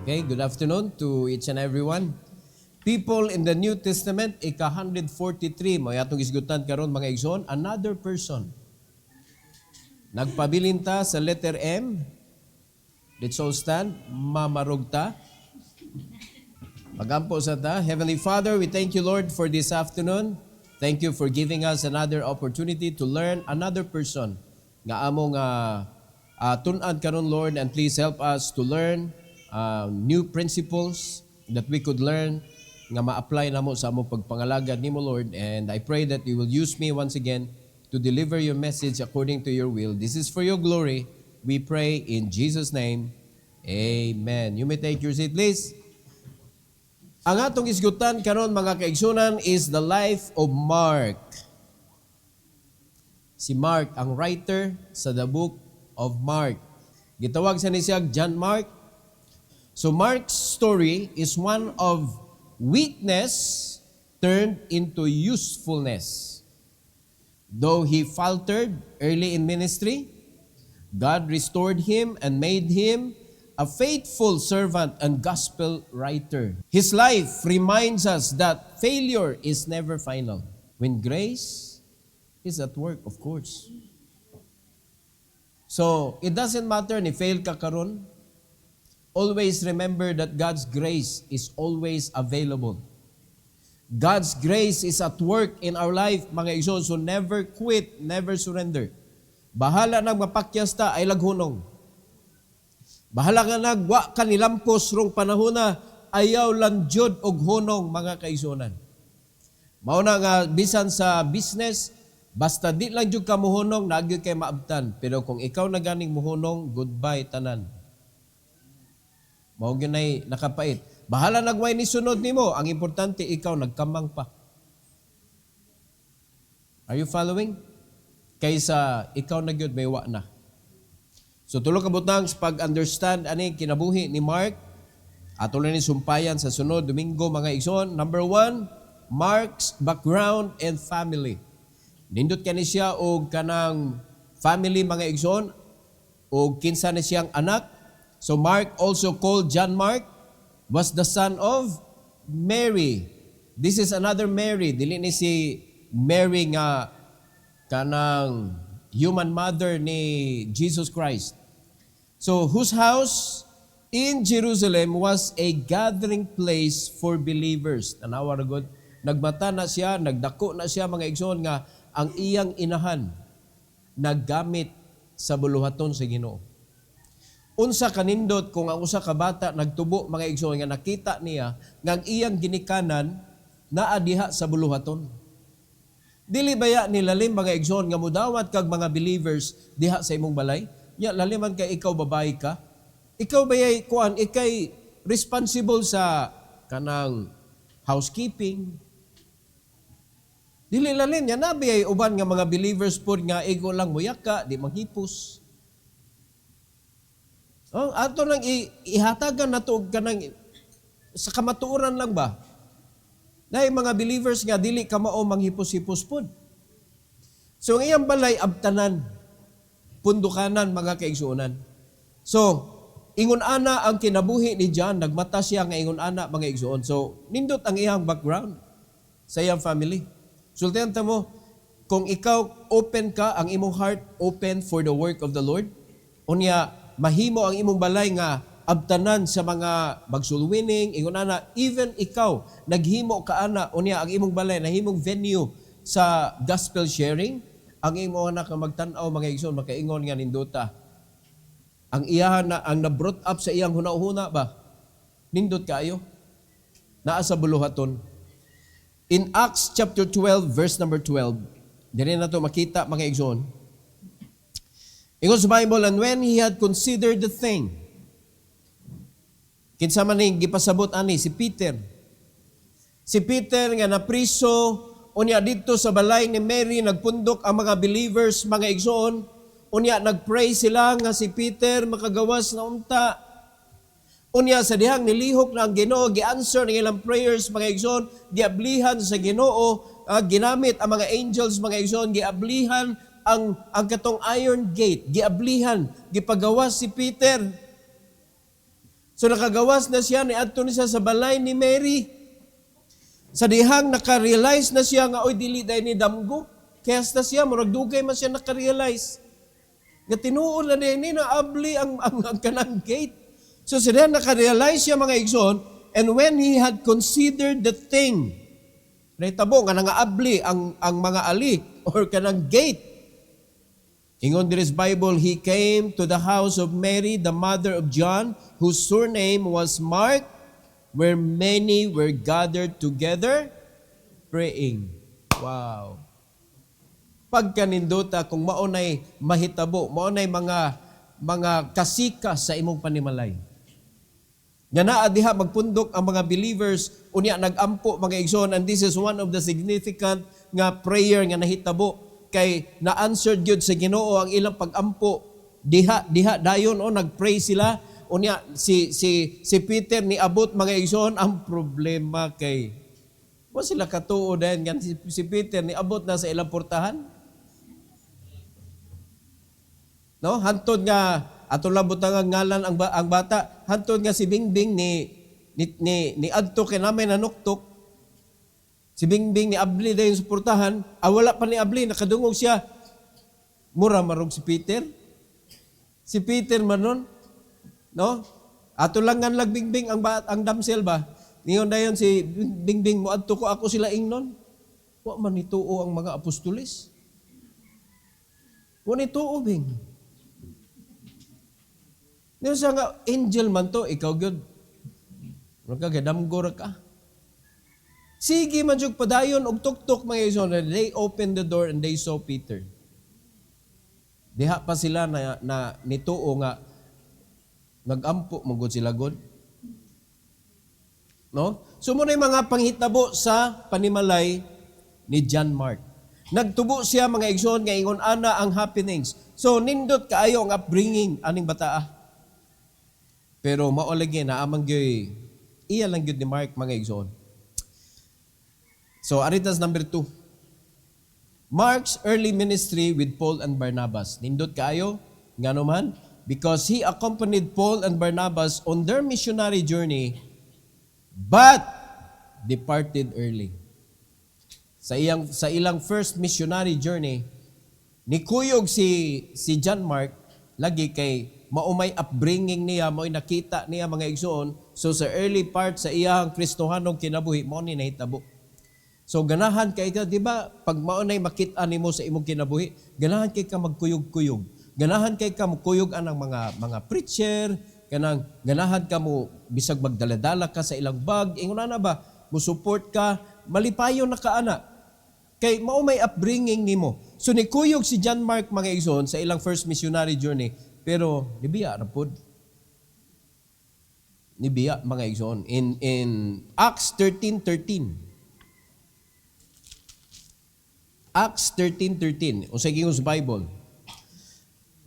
Okay, good afternoon to each and everyone. People in the New Testament, ika-143, may atong isgutan karon mga igsoon, another person. Nagpabilinta sa letter M, let's all stand, mamarugta. Magampo sa ta. Heavenly Father, we thank you, Lord, for this afternoon. Thank you for giving us another opportunity to learn another person. Nga among tunan karon, Lord, and please help us to learn new principles that we could learn nga ma-apply namo sa among pagpangalagad nimo, Lord. And I pray that you will use me once again to deliver your message according to your will. This is for your glory. We pray in Jesus' name. Amen. You may take your seat, please. Ang atong isgutan karon mga kaigsunan is the life of Mark. Si Mark, ang writer sa the book of Mark. Gitawag sa ni siya John Mark. So Mark's story is one of weakness turned into usefulness. Though he faltered early in ministry, God restored him and made him a faithful servant and gospel writer. His life reminds us that failure is never final. When grace is at work, of course. So, it doesn't matter ni fail ka karon. Always remember that God's grace is always available. God's grace is at work in our life, mga igsoon. So never quit, never surrender. Bahala nang mapakyas ta ay laghunong. Bahala nga nagwa ka nilampos rong panahona, ayaw lang jud og hunong, mga kaigsunan. Mao na nga bisan sa business, basta di lang jud ka muhunong, nagyud kay maabtan. Pero kung ikaw na ganing muhunong, goodbye tanan. Mao gyud nay nakapait. Bahala nagway ni sunod nimo, ang importante ikaw nagkamang pa. Are you following? Kaysa ikaw na gyud may wa na. So tulo ka butang sa pag-understand ani kinabuhi ni Mark. Ato na ni sumpayan sa sunod Domingo mga igsoon. Number 1, Mark's background and family. Nindot kani siya og kanang family mga igsoon og kinsa ni siyang anak. So Mark, also called John Mark, was the son of Mary. This is another Mary. Dili ni si Mary nga kanang human mother ni Jesus Christ. So whose house in Jerusalem was a gathering place for believers. Tanawa ra gud. Nagmata na siya, nagdako na siya mga igsoon nga ang iyang inahan naggamit sa buluhaton sa Ginoo. Unsa kanindot kung ang usa ka bata nagtubo mga igsoon nga nakita niya nga ang iyang ginikanan naa diha sa buluhaton. Dili baya nilalim mga igsoon nga mudawat kag mga believers diha sa imong balay? Ya laliman kay ikaw babae ka. Ikaw bayay kuan ikay responsible sa kanang housekeeping. Dili lalim ya nabiyay uban nga mga believers pod nga ego lang muyaka di manghipos. Oh, ato nang ihatagan nato og kanang sa kamatuoran lang ba? Dahil mga believers nga dili ka mao manghipos-hipos pod. So ang iyang balay abtanan, pundukanan mga kaigsuonan. So ingon ana ang kinabuhi ni John, nagmata siya nga ingon ana mga igsuon. So nindot ang iyang background sa iyang family. Sultihan ta mo, kung ikaw open ka, ang imong heart open for the work of the Lord, unya mahimo ang imong balay nga abtanan sa mga magsulwining, ingon ana, even ikaw, naghimo ka ana, unya ang imong balay, nahimong venue sa gospel sharing, ang imong anak nga magtan-aw, mga igsoon, makaingon nga nindota. Ang iyahan na, ang na-brought up sa iyang huna-huna ba? Nindot kaayo? Naa sa buluhaton. In Acts chapter 12, verse number 12, diri na to makita, mga igsoon. Ingon sa Bible, and when he had considered the thing, kinsa man ning gipasabot ani si Peter. Si Peter nga napriso unya dito sa balay ni Mary nagpundok ang mga believers, mga igsoon. Unya nagpray sila nga si Peter makagawas na unta. Unya sa dihang nilihok na ang Ginoo, gi-answer ng ilang prayers mga igsoon, giablihan sa Ginoo, ginamit ang mga angels mga igsoon, giablihan ang katong iron gate, giablihan, gipagawas si Peter. So nakagawas na siya, niadto ni siya sa balay ni Mary. Sa dihang nakarealize na siya nga, oy dili day ni damgo. Kaya na siya, murag dugay man siya nakarealize. Nga tinuod na din ni naabli ang kanang gate. So siya nakarealize siya mga igsoon, and when he had considered the thing, naitabo nga nangaabli ang mga ali or kanang gate. Ingon diri sa Bible, he came to the house of Mary, the mother of John, whose surname was Mark, where many were gathered together praying. Wow. Pagkanindota kung maunay mahitabo, maunay mga kasika sa imong panimalay. Nga naa diha magpundok ang mga believers unya nagampo mga igsoon, and this is one of the significant nga prayer nga nahitabo kay na-answered gyud sa Ginoo ang ilang pag-ampo. Diha dayon nagpray sila unya si Peter ni abot mga igsoon. Ang problema kay wa sila katuo din nga si Peter ni abot na sa ilang portahan. No, hantod nga ato lang butang ang ngalan ang bata, hantod nga si Bingbing ni adto kay namay nanuktok. Si Bingbing ni abli dayon sa portahan, wala pa ni abli nakadungog siya. Mura marog si Peter. Si Peter manon, no? Ato lang nga Bingbing ang damsel ba. Niyon dayon si Bingbing mo adto ko ako sila ingnon. Wa man nituo ang mga apostoles. Wa nituo Bing. Niyo siya nga, angel man to, ikaw gyud. Nagkagadamgor ka. Sige man jud padayon og tuktok mga igsoon. They opened the door and they saw Peter. Diha pa sila na nituo nga nagampo magud sila god. No? So mo na yung mga panghitabo sa panimalay ni John Mark. Nagtubo siya mga igsoon nga ingon ana ang happenings. So nindot kaayo ang upbringing aning bataa. Pero maolagi na amang gyoy, iya lang gyud ni Mark mga igsoon. So aritas number 2. Mark's early ministry with Paul and Barnabas. Nindot kaayo, nga naman, because he accompanied Paul and Barnabas on their missionary journey, but departed early. Sa ilang first missionary journey, nikuyog si John Mark, lagi kay maumay upbringing niya, mao'y nakita niya mga igsoon. So sa early part sa iyang Kristohanong kinabuhi, mao ni nahitabo. So ganahan kay ka, di ba? Pag maunay makita nimo sa imong kinabuhi, ganahan kay ka magkuyog-kuyog. Ganahan kay ka magkuyog anang mga preacher, kanang ganahan ka mo bisag magdaladala ka sa ilang bag, ingon na ba? Mo support ka, malipayon na ka ana. Kay maumay upbringing nimo. So nikuyog si John Mark mga igsoon sa ilang first missionary journey. Pero nibiya ra pod. Nibiya mga igsoon in Acts 13:13. Acts 13:13. Unsay gingon sa Bible?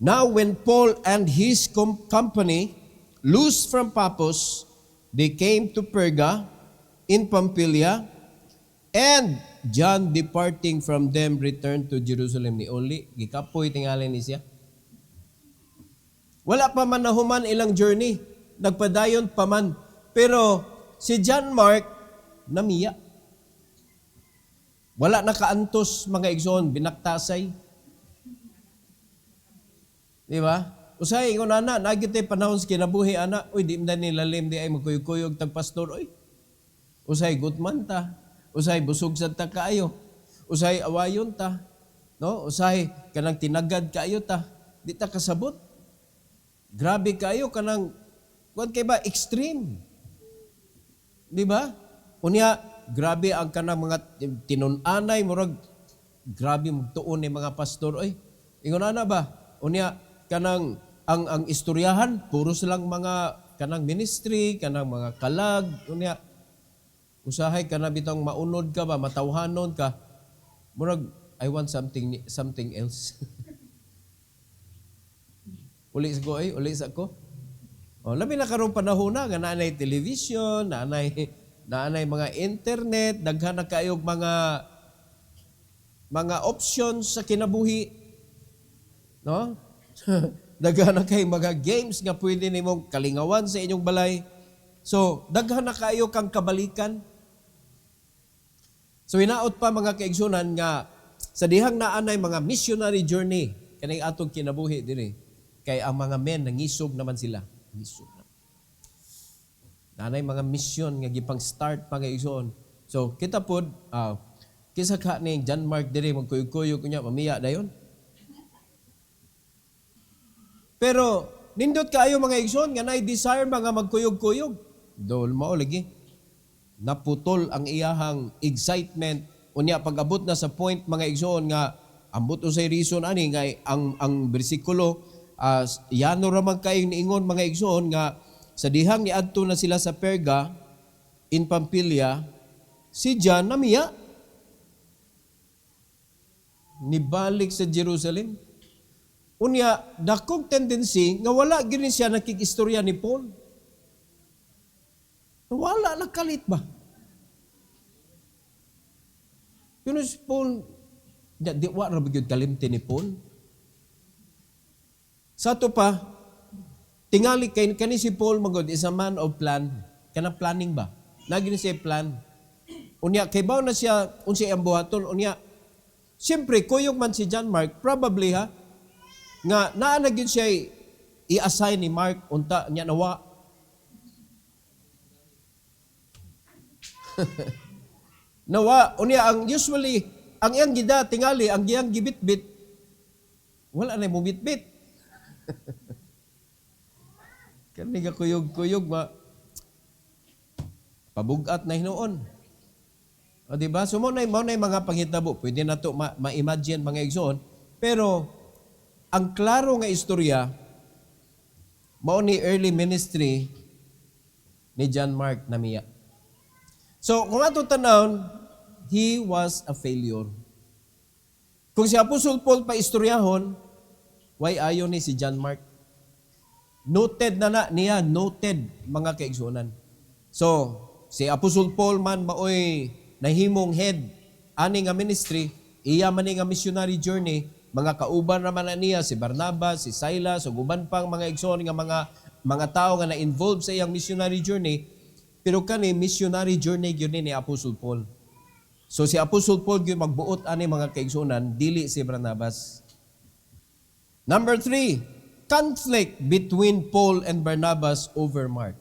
Now when Paul and his company loosed from Paphos, they came to Perga in Pamphylia, and John departing from them returned to Jerusalem. Ni Oli gikapoy tingali ni siya. Wala pa man nahuman ilang journey. Nagpadayon pa man. Pero si John Mark, namiya. Wala nakaantos mga igsoon, binaktasay. Di ba? Usay, ingon ana, nagitay panahon sa kinabuhi, ana, uy, di man nilalim, di ay magkuyog-kuyog tagpastor, uy. Usay, gutman ta. Usay, busog sa ta kaayo. Usay, awayon ta. No? Usay, kanang tinagad kaayo ta. Di ta kasabot. Grabe kayo kanang kuan kay ba extreme. Di ba? Unya grabe ang kanang mga tinun-anay murag grabe magtuon ni mga pastor oy. Ingon ana ba? Unya kanang ang istoryahan puro silang mga kanang ministry, kanang mga kalag, unya usahay kana bitong maunod ka ba, matawhanon ka. Murag I want something else. Uli sa ko. O, labi na karong panahon na, nga naanay television, naanay mga internet, daghan na kayog mga options sa kinabuhi. No? daghan na kay mga games nga pwede nimong kalingawan sa inyong balay. So, daghan na kayo kang kabalikan. So, hinaot pa mga kaigsunan nga sa dihang naanay mga missionary journey kanang atong kinabuhi dinhi. Kay ang mga men nangisog naman sila. Ngisog na. Nanay mga mission nga gipang start pa kaigsuon. So, kita pod kisa ka ni John Mark diri magkuyog-kuyog kunya mamiya dayon. Pero nindot kaayo mga igsoon nga nay desire mga magkuyog-kuyog. Dol mao lagi. Naputol ang iyahang excitement unya pag-abot na sa point mga igsoon nga ambot usay reason ani nga ang bersikulo yano ra man kay niingon mga igsoon nga sa dihang niadto na sila sa Perga in Pamphylia si John namiya nibalik sa Jerusalem. Unya, dakong tendency nga wala gini siya nakikistorya ni Paul. Wala nakalit ba? Yun si Paul, di wala rabigyod kalimti ni Paul. Sa to pa, tingali kani si Paul magod is a man of plan. Kana planning ba? Nagini siya plan. Unya, kay baw na siya, unsay ang buhaton, unya, siyempre, kuyog man si John Mark, probably ha, nga naanagin siya i-assign ni Mark, unta niya nawa. Nawa, unya, ang usually, ang iyang gida, tingali, ang iyang gibit-bit, wala na mo bit-bit. Kaniga kuyog-kuyog, pabugat na hinuon. O diba? So, maunay mga panghitabo. Pwede na ito ma-imagine mga igsoon. Pero, ang klaro nga istorya, mao ni early ministry ni John Mark namiya. So, kung ato tanawon, he was a failure. Kung si Apostle Paul pa istoryahon, why ayon ni si John Mark? Noted na niya, noted mga kaigsuonan. So, si Apostle Paul man maoy nahimong head ani nga ministry, iya man nga missionary journey, mga kauban naman na niya si Barnabas, si Silas, ug uban pang mga igsoon nga mga tao nga na-involved sa iyang missionary journey, pero kani missionary journey gyud ni Apostle Paul. So si Apostle Paul gyud magbuot ani mga kaigsuonan, dili si Barnabas. Number 3, conflict between Paul and Barnabas over Mark.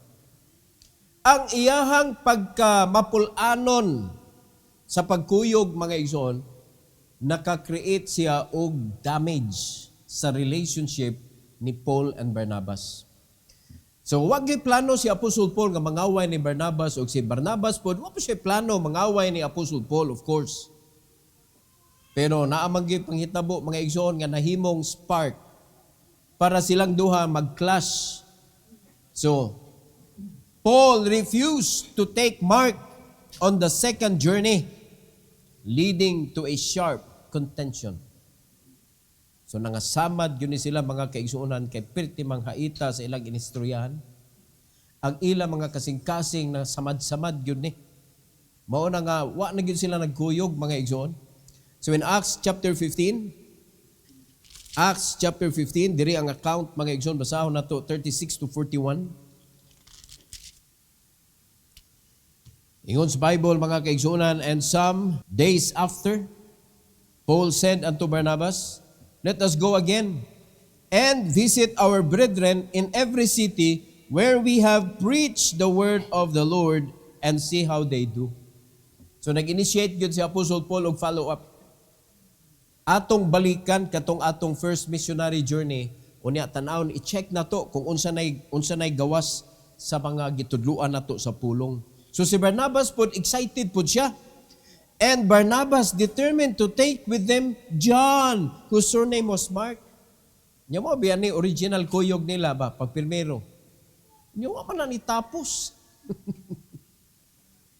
Ang iyahang pagkamapulanon sa pagkuyog mga igsoon, naka-create siya og damage sa relationship ni Paul and Barnabas. So, wag gyud plano si Apostle Paul nga mangaway ni Barnabas o si Barnabas pod, wag po siya plano mangaway ni Apostle Paul, of course. Pero naamang gyud panghitabo mga igsoon nga nahimong spark para silang duha mag-clash. So, Paul refused to take Mark on the second journey, leading to a sharp contention. So nangasamad yun sila mga kaigsuunan kay pirti mang haita sa ilang inistoryahan. Ang ilang mga kasing-kasing na samad-samad yun ni. Mao na nga, wa na yun sila nagkuyog mga igsuon. So in Acts chapter 15, diri ang account mga igsuon, basahon na to 36 to 41. Ingon sa Bible, mga kaigsuonan, and some days after, Paul said unto Barnabas, let us go again and visit our brethren in every city where we have preached the word of the Lord and see how they do. So nag-initiate yun si Apostle Paul og follow-up. Atong balikan katong atong first missionary journey, unya tan-awon i-check na to kung unsa nay gawas sa mga gitudluan nato sa pulong. So si Barnabas po, excited po siya. And Barnabas determined to take with them John, whose surname was Mark. Niya mo, biyan ni original kuyog nila ba, pagpirmero. Niya mo man na nitapos.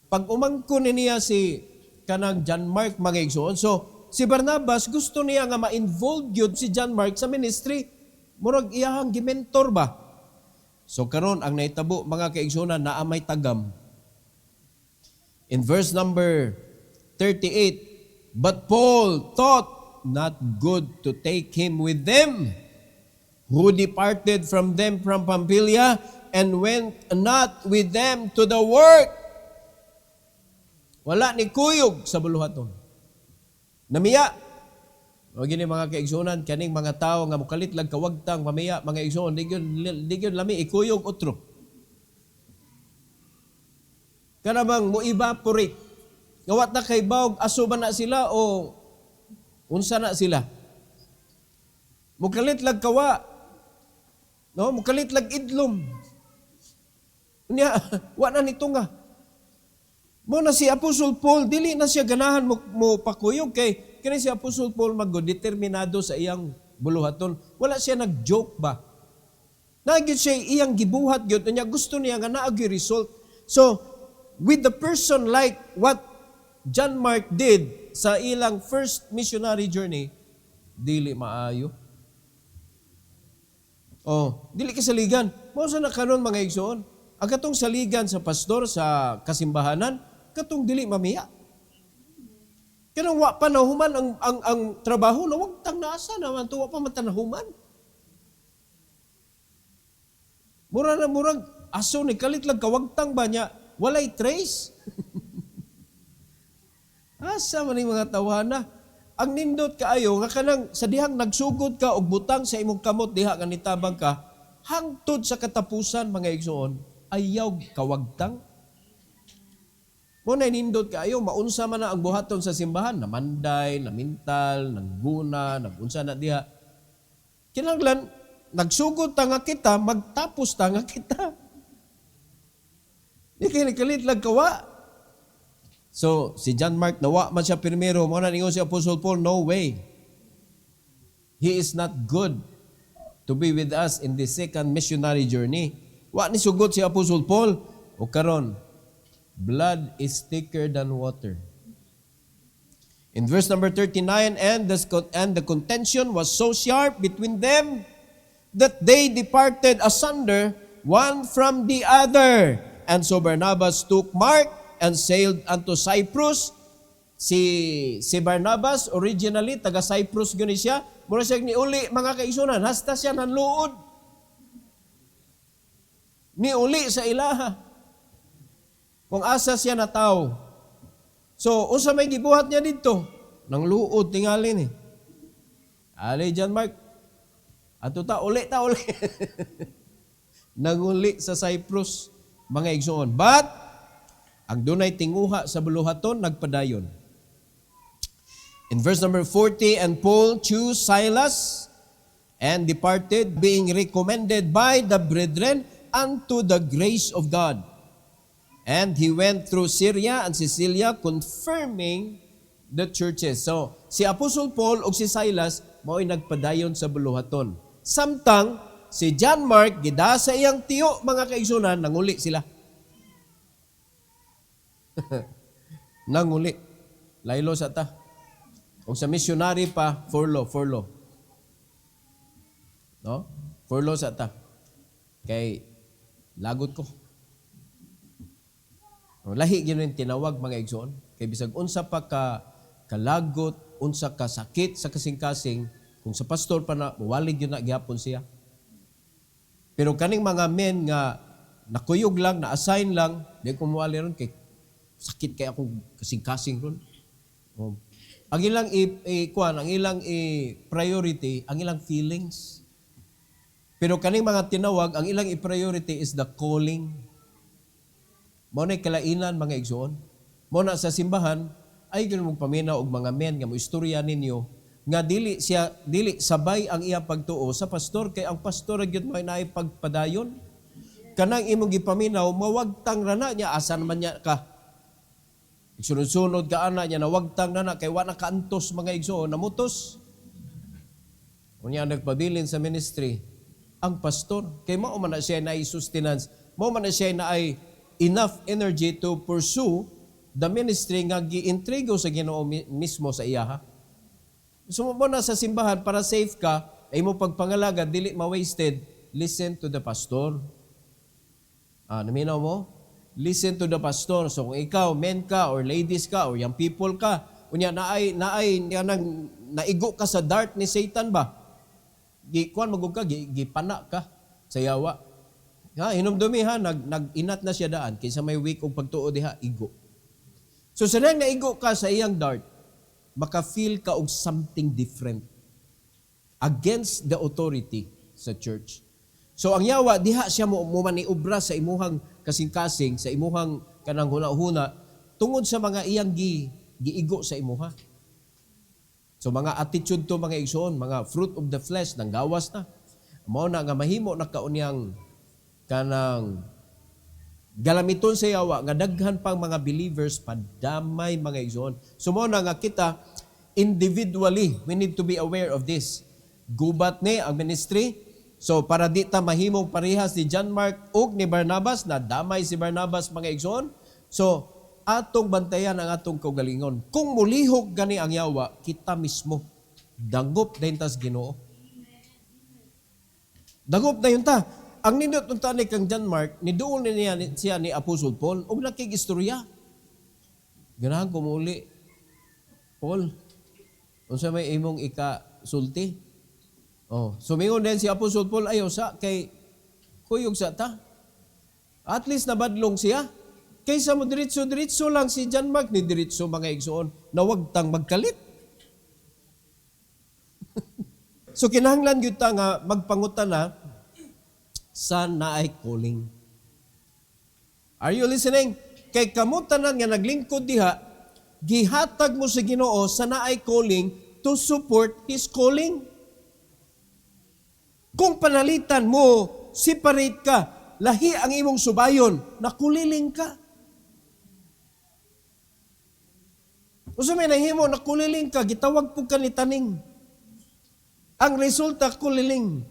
Pag umangkon niya si kanang John Mark mga igsoon, so si Barnabas gusto niya nga ma-involve yun si John Mark sa ministry. Murag iyahang gimentor ba? So karon ang naitabo mga kaigsuonan na amay tagam. In verse number 38, but Paul thought not good to take him with them, who departed from them from Pamphylia and went not with them to the work. Wala ni kuyog sa buluhaton. Namiya. O gini mga kaigsunan, kaning mga tao nga mukalit lang kawagtang pamiya, mga igsuon, di gyud lami ikuyog utro. Kanabang mo evaporate. Ngawat na kay bawg, aso ba na sila o unsa na sila? Mukalit lang kawa. No, mukalit lang idlom. Unya, wa na nito nga. Mo na si Apostle Paul, dili na siya ganahan mo pakuyog kay kini si Apostle Paul magdeterminado sa iyang buluhaton. Wala siya nag-joke ba? Nagyud siya iyang gibuhat gyud unya gusto niya nga naa gyud result. So, with the person like what John Mark did sa ilang first missionary journey, dili maayo. Oh, dili kasaligan. Mao sa nakaron mga igsoon. Ang katong saligan sa pastor sa kasimbahanan, katong dili mamiya. Kanang wa pa nahuman ang trabaho na wag tang naasa naman to wa pa man tanahuman. Mura na murag aso ni kalit lang kawagtang ba niya walay trace. Asa man yung mga tawhana. Ang nindot kaayo nga kanang sa dihang nagsugod ka og butang sa imong kamot diha nga nitabang ka hangtod sa katapusan mga igsoon ayaw kawagtang. Mo na nindot kaayo maunsa man na ang buhaton sa simbahan, namanday, namintal, nagguna, nagunsa na diha. Kinahanglan nagsugod ta nga kita, magtapos ta nga kita. Di kay kalit lang kawa. So, si John Mark nawa man siya primero, mo na ningon si Apostle Paul, no way. He is not good to be with us in the second missionary journey. Wa ni sugod si Apostle Paul o karon blood is thicker than water. In verse number 39, and the contention was so sharp between them that they departed asunder one from the other. And so Barnabas took Mark and sailed unto Cyprus. Si Barnabas, originally, taga Cyprus gani siya. Mura siya ni uli, mga kaisunan, hasta siya nanluod. Ni uli sa ilaha. Kung asa siya na tao. So, unsa may gibuhat niya dito? Nang luod, tingali ni. Ali, John Mark. Ato ta uli. Nanguli sa Cyprus, mga igsoon. But, ang dunay tinguha sa buluhaton, nagpadayon. In verse number 40, and Paul chose Silas and departed, being recommended by the brethren unto the grace of God. And he went through Syria and Cilicia, confirming the churches. So, si Apostle Paul o si Silas, mao'y nagpadayon sa buluhaton. Samtang, si John Mark, gida sa iyang tiyo, mga kaigsunan, nanguli sila. Nanguli. Laylo sa ta. O sa missionary pa, furlough. No? Furlough sa ta. Kay, lagot ko. Lahi gino'n tinawag mga igsoon. Kay bisag unsa pa ka kalagot, unsa ka sakit sa kasing-kasing, kung sa pastor pa na, walig yun na gihapon siya. Pero kaning mga men nga nakuyog lang, na-assign lang, di ko mawali ron kay sakit kay akong kasing-kasing ron. Ang ilang ang ilang priority, ang ilang feelings. Pero kaning mga tinawag, ang ilang priority is the calling. Mao na kalainan mga igsoon. Mao na sa simbahan ay gyud mong paminaw og mga men nga mo istorya ninyo nga dili sabay ang iyang pagtuo sa pastor kay ang pastor gyud may naay pagpadayon. Kanang imong gipaminaw mawagtang rana niya asa naman niya ka. Sunod-sunod ka ana niya nawagtang rana kay wa na kaantos mga igsoon namutos. Unya nagpabilin sa ministry ang pastor kay mao man na siya naay sustenance, mao man na siya naay enough energy to pursue the ministry nga gi-intrigo sa Ginoo mismo sa iyaha. So mo na sa simbahan para safe ka, ay mo pagpangalaga dili ma-wasted, listen to the pastor. Naminaw mo? Listen to the pastor. So kung ikaw men ka or ladies ka or young people ka, unya naigo ka sa dart ni Satan ba? kuan magug ka gipana ka sa yawa. Ha, hinumdumi ha, nag-inat na siya daan kaysa may week og pagtuo diha igo. So sa nang naigo ka sa iyang dart, maka-feel ka og something different against the authority sa church. So ang yawa diha siya mo maniobra sa imuhang kasing-kasing, sa imuhang kanang huna-huna tungod sa mga iyang giigo sa imuha. So mga attitude to mga igsoon, mga fruit of the flesh nang gawas na. Mao na nga mahimo na kaunyang kanang galamiton sa yawa nga daghan pang mga believers padamay mga igsoon. So mao na nga kita individually we need to be aware of this. Gubat ni ang ministry. So para di ta mahimong parehas ni John Mark ug ni Barnabas na damay si Barnabas mga igsoon. So atong bantayan ang atong kaugalingon. Kung mulihok gani ang yawa, kita mismo dangop dayon tas Ginoo. Dangop dayon ta. Ang nindot unta ni kang John Mark, niduol niya siya ni Apostle Paul og nakigistorya. Ganahan ko muli. Paul, unsa may imong ikasulti? Oh, sumingon din si Apostle Paul ayo sa kay kuyog sa ta. At least nabadlong siya. Kaysa mo diretso lang si John Mark ni diretso mga igsoon na wag tang magkalit. So kinahanglan gyud ta nga magpangutana sa naay calling. Are you listening? Kay kamo tanan nga naglingkod diha, gihatag mo sa Ginoo sa naay calling to support His calling. Kung panalitan mo, separate ka, lahi ang imong subayon, nakuliling ka. Usa may nahimo nakuliling ka, gitawag pug ka ni taning. Ang resulta kuliling.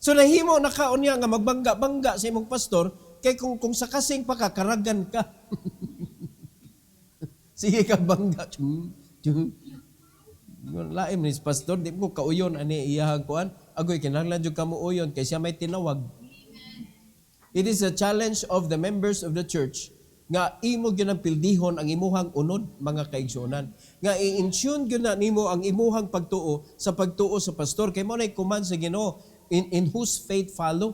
So nahimo nakaunya nga magbangga-bangga sa imong pastor kay kung sa kasing pakakaragan ka. Sige ka bangga. Laim ni pastor, di mo kauyon ani iyahang kuan. Agoy kinahanglan jud kamo uyon kay siya may tinawag. It is a challenge of the members of the church nga imo gyud ang pildihon ang imuhang unod mga kaigsuonan. Nga i-intune gyud na nimo ang imuhang pagtuo sa pastor kay mo nay command sa Ginoo. In whose faith follow?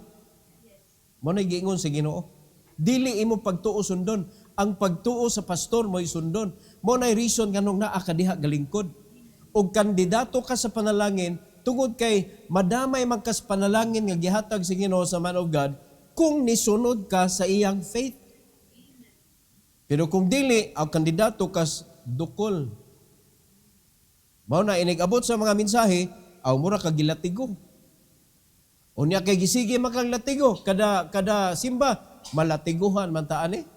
Mo na giingon sa Ginoo. Dili imo pagtuo sundon. Ang pagtuo sa pastor mo'y sundon. Mo na reason nganong naa ka diha galingkod. Og kandidato ka sa panalangin tungod kay madamay man kas panalangin nga gihatag sa Ginoo sa man of God kung nisunod ka sa iyang faith. Pero kung dili ang kandidato kas dukol. Mao na inigabot sa mga mensahe aw mura ka gilatigo. Unya kay gisige makaglatigo kada simba malatiguhan man ta ani.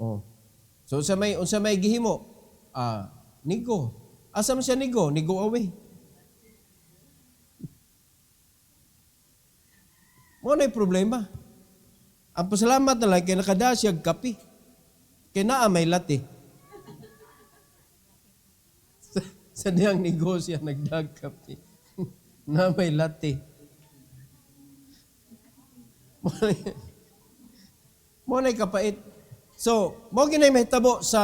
Oh. So unsa may gihimo? Nigo. Asa man siya nigo? Nigo away. Mo na problema. Ang pasalamat na lang kay nakada siya kapi. Kay naa may lati. Sa diyang nigo siya nagdag kapi. Na may latte. Mo na kapait. So, mo ginay mahitabo sa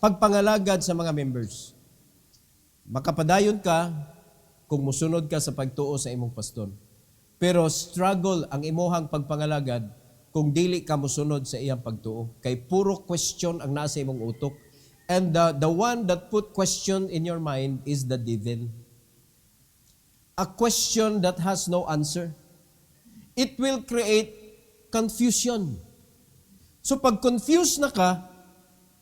pagpangalagad sa mga members. Makapadayon ka kung musunod ka sa pagtuo sa imong pastor. Pero struggle ang imuhang pagpangalagad kung dili ka musunod sa iyang pagtuo. Kay puro question ang nasa imong utok. And the one that put question in your mind is the devil. A question that has no answer. It will create confusion. So pag confused na ka,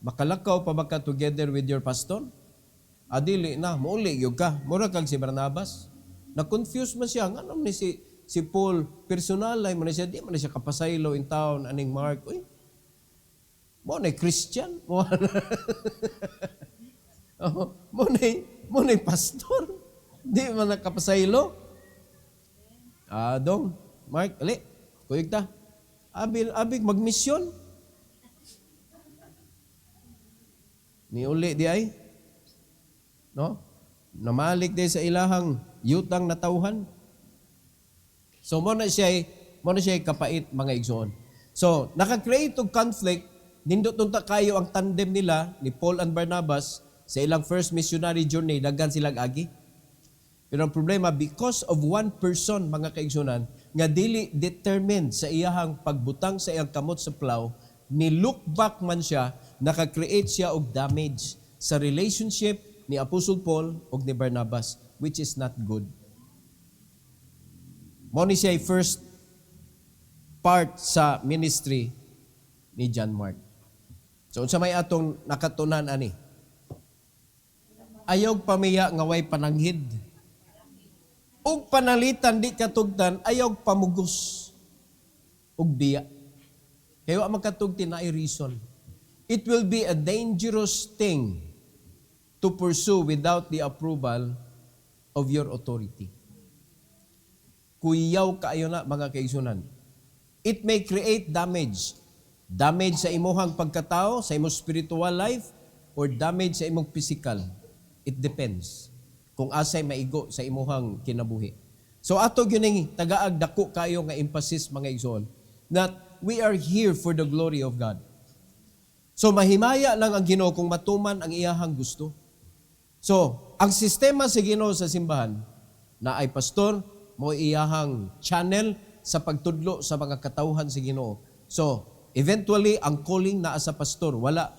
makalakaw pa ba ka together with your pastor? Adili na, mauli yung ka. Mura kag si Barnabas. Na-confuse man siya. Nga ni si Paul, personal ay man siya, di man siya kapasaylo in town, aning Mark. Uy, mo na Christian. Mo na pastor. Di man nakapasaylo. Dong, Mark, ali, kuyog ta. Abig magmisyon. Ni uli di ay. No? Namalik di sa ilahang yutang natauhan. So, mo na siya kapait mga igsoon. So, naka-create og conflict, nindot unta kayo ang tandem nila ni Paul and Barnabas sa ilang first missionary journey, daghan silang agi. Pero ang problema, because of one person, mga kaigsunan, nga dili determined sa iyahang pagbutang sa iyang kamot sa plow, ni look back man siya, naka-create siya og damage sa relationship ni Apostle Paul og ni Barnabas, which is not good. Mao ni siya first part sa ministry ni John Mark. So unsa may atong nakatunan ani? Ayaw pamiya nga way pananghid. Ug panalitan di katugtan, ayaw pamugos ug biya. Kaya wa makatugti na reason. It will be a dangerous thing to pursue without the approval of your authority. Kuyaw kaayo na mga kaigsunan. It may create damage. Damage sa imuhang pagkatao, sa imong spiritual life, or damage sa imong physical. It depends kung asay maigo sa imuhang kinabuhi. So ato gyud tagaag dako kayo nga emphasis mga igsoon that we are here for the glory of God. So mahimaya lang ang Ginoo kung matuman ang iyahang gusto. So ang sistema sa Ginoo sa simbahan na ay pastor mo iyahang channel sa pagtudlo sa mga katawhan sa Ginoo. So eventually ang calling naa sa pastor, wala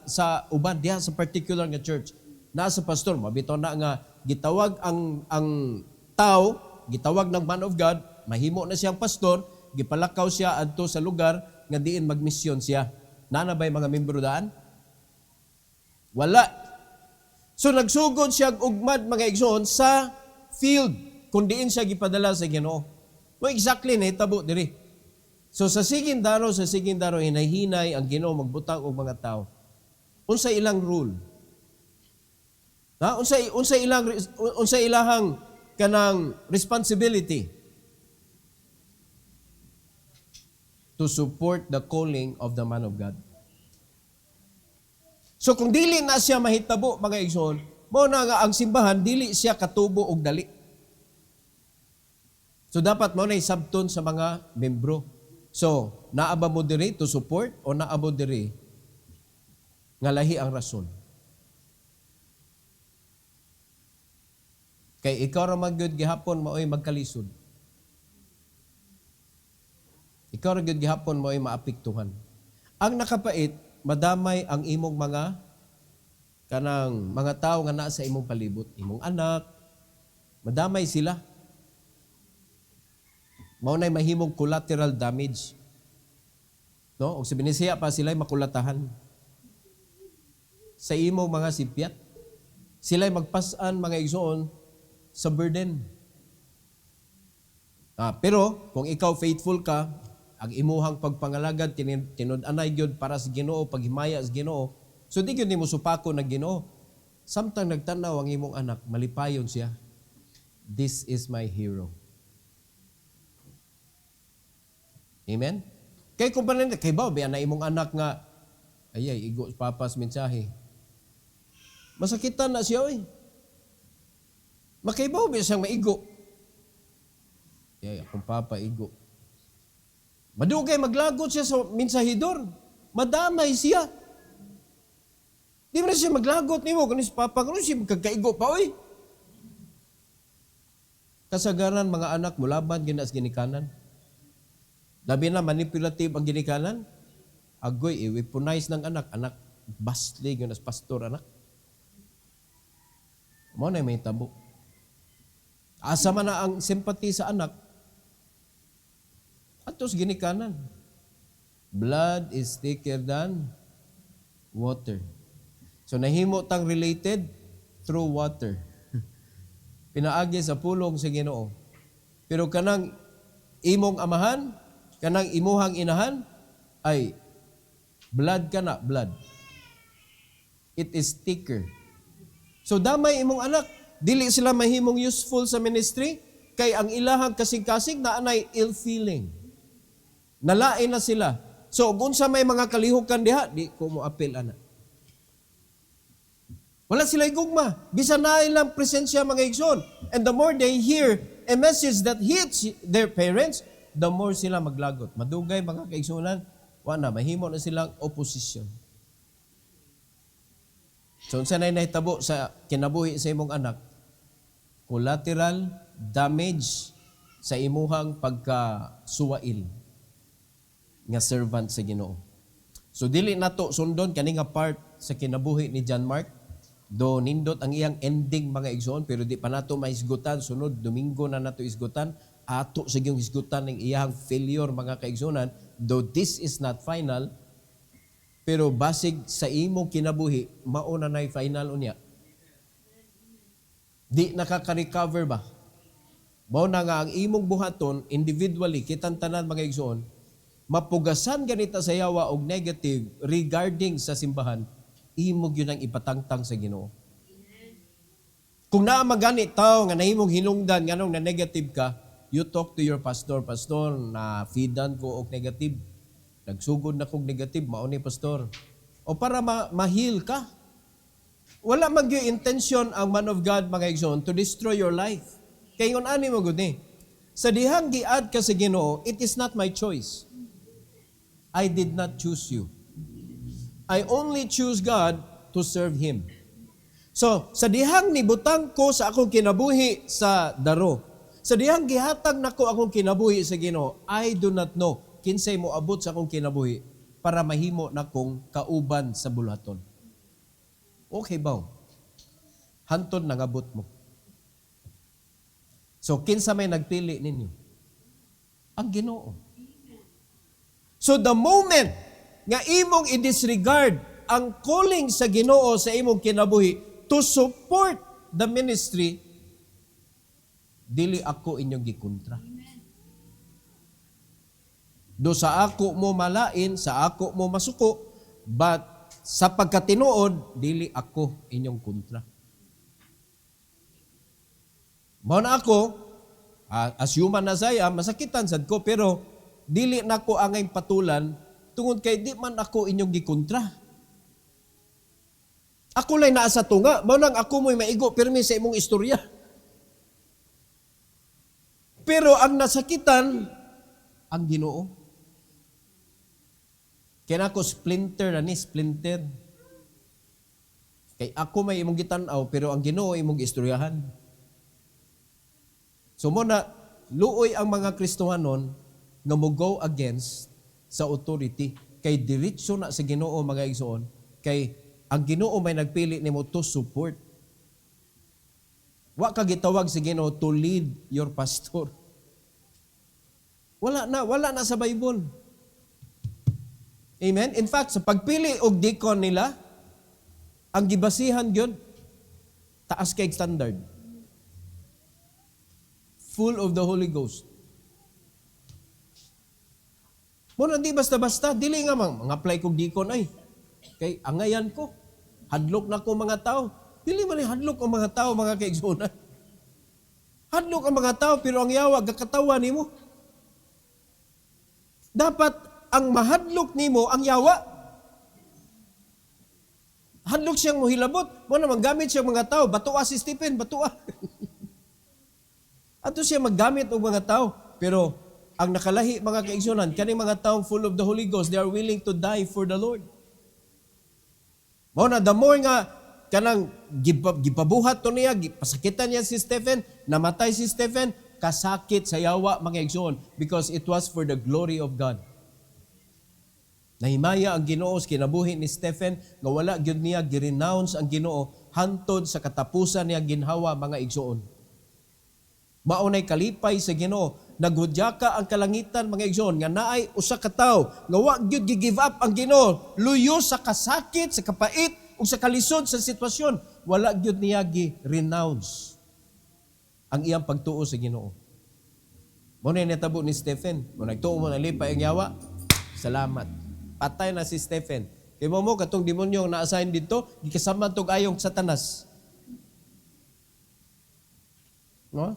sa uban diha sa particular nga church. Naa sa pastor, mabitaw na nga gitawag ang tao, gitawag ng man of God, mahimo na siyang pastor, gipalakaw siya adto sa lugar nga diin magmisyon siya. Nana ba'y mga membro daan? Wala. So nagsugod siya ugmad mga igsoon sa field kung diin siya gipadala sa Ginoo. No exactly na hitabo diri. So sa sigindaro hinay-hinay ang Ginoo magbutang og mga tao. Unsa ilang rule? Ha? Unsa ilahang kanang responsibility to support the calling of the man of God. So kung dili na siya mahitabo mga igsoon, mo na nga ang simbahan dili siya katubo og dali. So dapat mo na isabton sa mga membro. So naaba mo diri to support o naaba diri nga lahi ang rason. Kay ikaw ra magyud gihapon maoy magkalisod. Ikaw ra gyud gihapon maoy maapektuhan. Ang nakapait, madamay ang imong mga tao nga naa sa imong palibot, imong anak, madamay sila. Mao nay mahimong collateral damage. No, og sa binisiya pa sila makulatahan. Sa imong mga sipyat, sila magpas-an mga igsoon sa burden. Pero kung ikaw faithful ka, ang imuhang pagpangalagad tinud-anay gyud para sa Ginoo, paghimaya sa Ginoo, so di gyud nimo supako ng Ginoo. Samtang nagtanaw ang imong anak, malipayon siya. This is my hero. Amen? Kay kung panin kay ba na imong anak nga ayay igo papas mensahe. Masakitan na siya oy. Makaibaw ba siyang maigo? Akong papa igo. Madugay maglagot siya sa mensahidor. Madamay siya. Di ba siya maglagot nimo kanis papa kuno siya magkakaigo pa oy. Kasagaran mga anak mulaban ginas ginikanan. Labi na manipulative ang ginikanan. Agoy i-weaponize ng anak basli gyud as pastor anak. Mo na may tabo. Asa man na ang sympathy sa anak, atos ginikanan. Blood is thicker than water. So nahimo tang related through water. Pinaagi sa pulong sa Ginoo. Pero kanang imong amahan, kanang imuhang inahan, ay blood ka na, blood. It is thicker. So damay imong anak, dili sila mahimong useful sa ministry kay ang ilahang kasing-kasing na anay ill feeling. Nalain na sila. So kung sa may mga kalihukan diha, di ko mo appeal ana. Wala sila igugma. Bisan na ilang presensya mga igsoon. And the more they hear a message that hits their parents, the more sila maglagot. Madugay mga kaigsunan, mahimo na silang opposition. So, unsa na nahitabo sa kinabuhi sa imong anak? Collateral damage sa imuhang pagkasuwail nga servant sa Ginoo. So, dili nato sundon kani nga part sa kinabuhi ni John Mark. Do nindot ang iyang ending mga igsoon, pero di pa nato maisgutan. Sunod, Domingo na nato isgutan. Ato sa iyong isgutan ng iyang failure mga kaigsunan. Though this is not final, pero basig sa imong kinabuhi, mauna na'y final unya. Di nakaka-recover ba? Mao na nga ang imong buhaton, individually, kitang tanan mga igsoon, mapugasan ganita sa yawa og negative regarding sa simbahan, imog yun ang ipatangtang sa Ginoo. Kung naa magani tao nga nahimong hinungdan nganong na negative ka, you talk to your pastor, pastor, na feedan ko og negative. Nagsugod na kog negative, mao ni pastor. O para ma-heal ka. Wala man gyud intention ang man of God mga igsoon to destroy your life. Kay ngon ani mo gud ni. Sa dihang giad ka sa Ginoo, it is not my choice. I did not choose you. I only choose God to serve Him. So, sa dihang nibutang ko sa akong kinabuhi sa daro, sa dihang gihatag nako akong kinabuhi sa Ginoo, I do not know kinsay mo abot sa akong kinabuhi para mahimo nakong kauban sa bulaton. Okay ba? Hantod nangabot mo. So, kinsa may nagpili ninyo? Ang Ginoo. So, the moment nga imong i-disregard ang calling sa Ginoo sa imong kinabuhi to support the ministry, dili ako inyong gikontra. Do sa ako mo malain, sa ako mo masuko, but sa pagkatinuod, dili ako inyong kontra. Mao na ako, as human na saya, masakitan sad ko, pero dili na ko angay patulan tungod kay di man ako inyong gikontra. Ako lay naa sa tunga, mao nang ako mo'y maigo pirmi sa imong istorya. Pero ang nasakitan ang Ginoo. Kaya ako splinter splinter. Kay ako may imong gitanaw pero ang Ginoo imong istoryahan. So mo na luoy ang mga Kristohanon nga mo go against sa authority kay diretso na sa Ginoo mga igsoon kay ang Ginoo may nagpili nimo to support. Wa ka gitawag sa Ginoo to lead your pastor. Wala na sa Bible. Amen. In fact, sa pagpili og deacon nila, ang gibasihan gyud taas kay standard. Full of the Holy Ghost. Muna di basta-basta, dili nga apply kong deacon ay. Kay angayan ko. Hadlok na ko mga tao. Dili man hadlok ang mga tao, mga kaigsunan. Hadlok ang mga tao, pero ang yawa, gakatawa nimo. Dapat ang mahadlok nimo ang yawa. Hadlok siyang mohilabot. Muna maggamit siyang mga tao. Batua si Stephen, batua. Ato siya maggamit og mga tao. Pero ang nakalahi mga kaigsunan, kaning mga taong full of the Holy Ghost, they are willing to die for the Lord. Mao na the more nga kanang gipabuhat to niya, pasakitan niya si Stephen, namatay si Stephen, kasakit sa yawa mga igsoon because it was for the glory of God. Nahimaya ang Ginoo sa kinabuhi ni Stephen nga wala gyud niya gi-renounce ang Ginoo hantod sa katapusan niya ginhawa mga igsoon. Maunay kalipay sa Ginoo, naghudyaka ang kalangitan mga igsoon nga naay usa ka tawo nga wa gyud gi-give up ang Ginoo, luyo sa kasakit, sa kapait ug sa kalisod sa sitwasyon, wala gyud niya gi-renounce ang iyang pagtuo sa Ginoo. Mao na natabo ni Stephen, mo nagtuo mo na lipay ang yawa. Salamat. Patay na si Stephen. Kay mo katong demonyo na assign dito, gikasama tog ayong Satanas. No?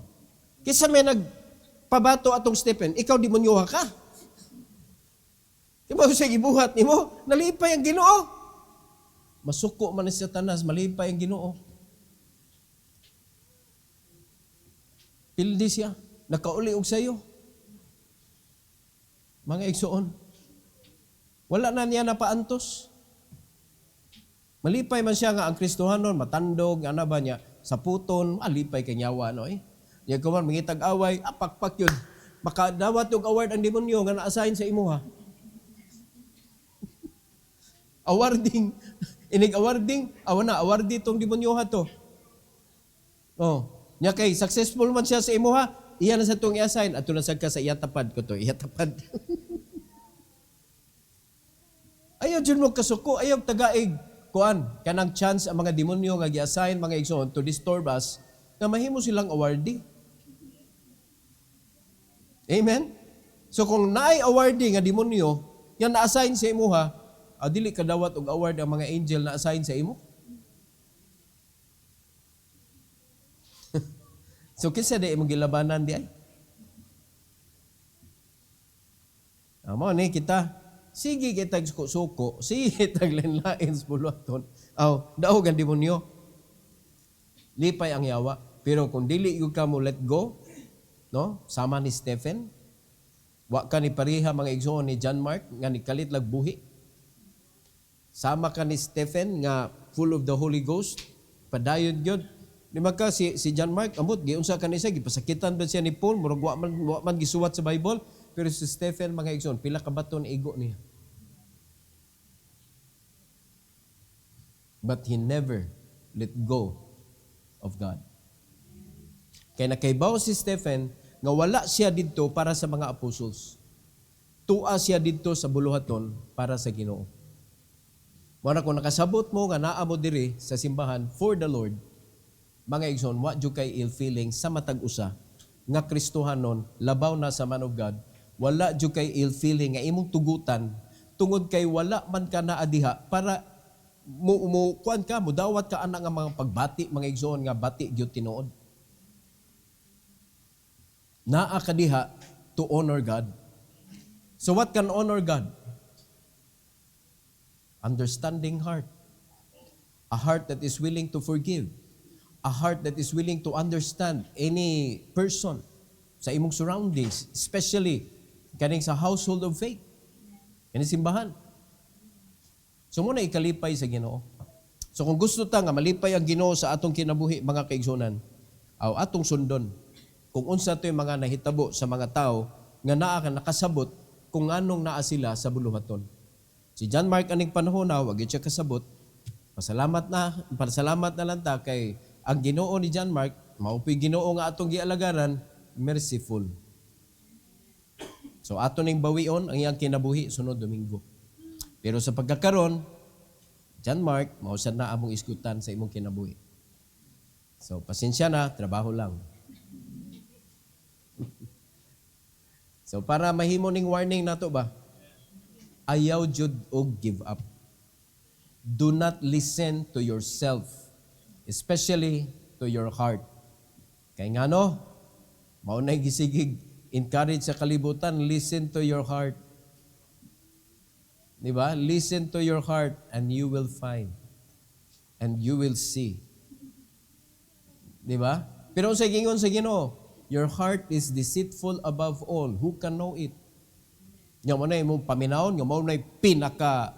Kisa may nagpabato atong Stephen, ikaw demonyoha ka. Kaya mo siya gibuhat nimo, nalipay ang Ginoo. Masuko man ni Satanas, malipay ang Ginoo. Pildi siya, nakauli og sayo. Mga igsoon, wala na niya napaantos. Malipay man siya nga ang Kristohanon, matandog, ana ba niya, sa puton, malipay kay nyawa, no eh. Niya kuman, mangitag away, pakpak yun. Makadawat yung award ang demonyo nga na-assign sa imo ha. Awarding, inig-awarding, awarding itong demonyo ha to. Oh, niya kay, successful man siya sa imo ha, iya na sa itong i-assign, at tunasag ka sa iyatapad ko to, iyatapad. Ayaw dyan mo kasuko, ayaw tagaig. Kuan, kanang chance ang mga demonyo nga gi-assign mga igsoon to disturb us, nga mahimo silang awardee. Amen? So kung naay awardee nga demonyo, yan na-assign sa imo ha, dili kadawat og award ang mga angel na assign sa imo. So kinsa di imong gilabanan di ay? Amo ni kita. Sige kitag suko, sige kitag lain-lain sa buluhaton. Daog ang demonyo. Lipay ang yawa. Pero kung dili yung ka mo let go, no? Sama ni Stephen, wa ka ni pariha mga igsoon ni John Mark, nga ni kalit lag buhi. Sama ka ni Stephen, nga full of the Holy Ghost, padayon yun. Di ka si John Mark, amot, giunsa ka ni siya, gipasakitan ba siya ni Paul, murag wa man gisuwat sa Bible, pero si Stephen, mga igsoon, pila ka baton igo niya. But he never let go of God. Kaya nakaibaw si Stephen, nga wala siya dito para sa mga apostles. Tua siya dito sa buluhaton para sa Ginoo. Muna kung nakasabot mo nga naa mo diri sa simbahan for the Lord, mga igsoon, wa jud kay ill feeling sa matag usa nga Kristohanon labaw na sa man of God. Wala jud kay ill feeling nga imong tugutan tungod kay wala man ka na adiha para kuan ka mo dawat ka ana nga mga pagbati mga igsoon nga bati gyud tinuod. Naa ka diha to honor God. So what can honor God? Understanding heart. A heart that is willing to forgive. A heart that is willing to understand any person sa imong surroundings, especially kaning sa household of faith, kaning simbahan. So muna ikalipay sa Ginoo. So kung gusto ta nga malipay ang Ginoo sa atong kinabuhi, mga kaigsunan, atong sundon, kung unsa to yung mga nahitabo sa mga tao nga naa ka nakasabot kung anong naa sila sa buluhaton. Si John Mark aning panahon na wag siya kasabot. Pasalamat na lang ta kay ang Ginoo ni John Mark, maupoy Ginoo nga atong gialagaran, merciful. So ato ning bawion ang iyang kinabuhi sunod Domingo. Pero sa pagkakaron, John Mark, mausad na among iskutan sa imong kinabuhi. So pasensya na, trabaho lang. So para mahimo ning warning nato ba? Ayaw jud og give up. Do not listen to yourself, especially to your heart. Kay ngano, mao nay gisigig encourage sa kalibutan, listen to your heart. Di ba? Listen to your heart and you will find and you will see. Di ba? Pero sa gingon sa Ginoo, your heart is deceitful above all. Who can know it? Nga mo na imong paminawon, nga mo na pinaka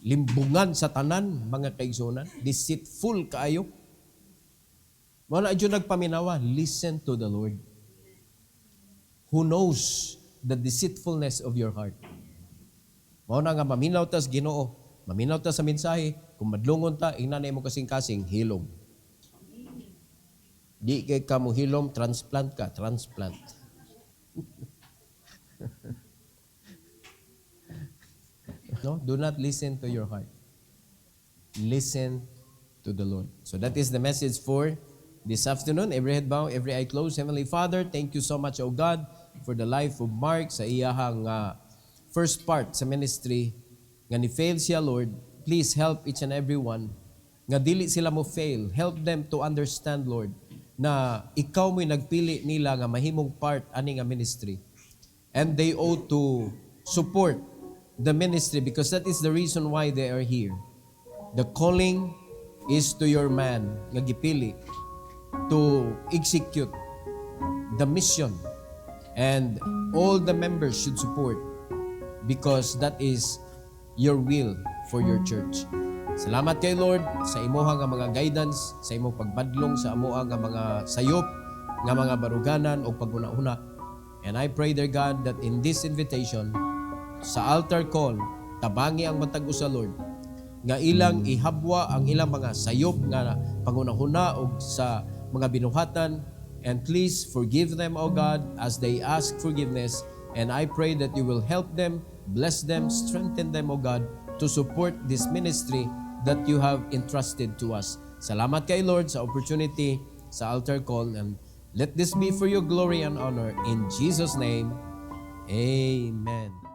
limbungan sa tanan, mga kaigsunan. Deceitful kaayo. Mo na adyo nagpaminawa, listen to the Lord, who knows the deceitfulness of your heart. Mo na nga maminaw ta sa Ginoo, maminaw ta sa mensahe, kung madlungon ta, inanay mo kasing-kasing, hilom. Di kay ka mo hilom, transplant ka, transplant. No, do not listen to your heart. Listen to the Lord. So that is the message for this afternoon. Every head bow, every eye closed. Heavenly Father, thank you so much, O God, for the life of Mark sa iyahang first part sa ministry. Nga ni fail siya, Lord, please help each and every one. Nga dili sila mo fail. Help them to understand, Lord, na ikaw mo'y nagpili nila nga mahimong part ani nga ministry. And they ought to support the ministry because that is the reason why they are here. The calling is to your man nga gipili to execute the mission, and all the members should support because that is your will for your church. Salamat kay Lord sa imuha nga mga guidance, sa imong pagbadlong sa amoa nga mga sayop, nga mga baruganan o paguna-una. And I pray, dear God, that in this invitation, sa altar call, tabangi ang matag sa Lord, nga ilang ihabwa ang ilang mga sayop nga pangunahuna o sa mga binuhatan. And please forgive them, O God, as they ask forgiveness. And I pray that you will help them, bless them, strengthen them, O God, to support this ministry that you have entrusted to us. Salamat kay Lord sa opportunity sa altar call, and let this be for your glory and honor. In Jesus' name, amen.